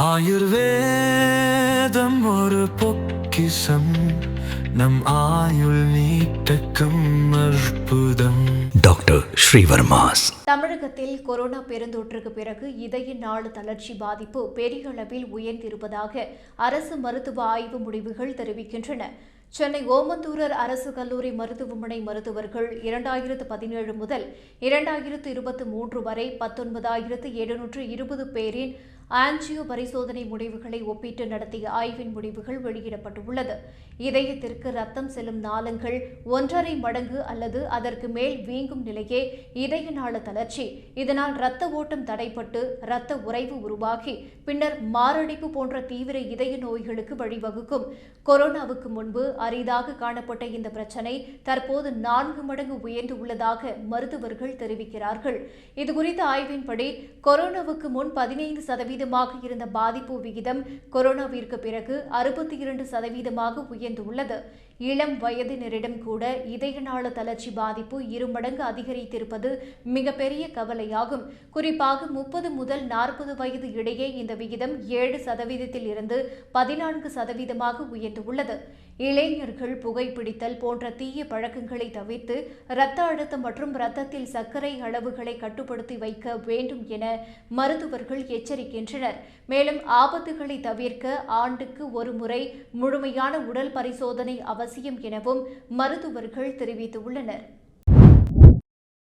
ஆயுர்வேதம் ஒரு பொக்கிஷம், நம் ஆயுள் நீட்டக்கும் அற்புதம். டாக்டர் ஸ்ரீவர்மாஸ். தமிழகத்தில் கொரோனா பெருந்தொற்றுக்கு பிறகு இதய நாள தளர்ச்சி பாதிப்பு பெரிய அளவில் உயர்ந்திருப்பதாக அரசு மருத்துவ ஆய்வு முடிவுகள் தெரிவிக்கின்றன. சென்னை ஓமந்தூரர் அரசு கல்லூரி மருத்துவமனை மருத்துவர்கள் 2017 முதல் 2023 வரை 19,720 பேரின் ஆன்ஜியோ பரிசோதனை முடிவுகளை ஒப்பிட்டு நடத்திய ஆய்வின் முடிவுகள் வெளியிடப்பட்டுள்ளது. இதயத்திற்கு ரத்தம் செல்லும் நாளங்கள் 1.5 மடங்கு அல்லது அதற்கு மேல் வீங்கும் நிலையே இதய நாள தளர்ச்சி. இதனால் இரத்த ஓட்டம் தடைப்பட்டு இரத்த உறைவு உருவாகி பின்னர் மாரடைப்பு போன்ற தீவிர இதய நோய்களுக்கு வழிவகுக்கும். கொரோனாவுக்கு முன்பு அரிதாக காணப்பட்ட இந்த பிரச்சினை தற்போது 4 மடங்கு உயர்ந்து உள்ளதாக மருத்துவர்கள் தெரிவிக்கிறார்கள். இதுகுறித்த ஆய்வின்படி கொரோனாவுக்கு முன் 15% இருந்த பாதிப்பு விகிதம் கொரோனாவிற்கு பிறகு 62% உயர்ந்துள்ளது. இளம் வயதினரிடம் கூட இதய நாள தளர்ச்சி பாதிப்பு 2 மடங்கு அதிகரித்திருப்பது மிகப்பெரிய கவலையாகும். குறிப்பாக 30 முதல் 40 வயது இடையே இந்த விகிதம் 7% இருந்து 14% உயர்ந்துள்ளது. இளைஞர்கள் புகைப்பிடித்தல் போன்ற தீய பழக்கங்களை தவிர்த்து இரத்த அழுத்தம் மற்றும் இரத்தத்தில் சர்க்கரை அளவுகளை கட்டுப்படுத்தி வைக்க வேண்டும் என மருத்துவர்கள் எச்சரிக்கின்றனர். மேலும் ஆபத்துகளை தவிர்க்க ஆண்டுக்கு ஒரு முறை முழுமையான உடல் பரிசோதனை அவசியம் எனவும் மருத்துவர்கள் தெரிவித்துள்ளனர்.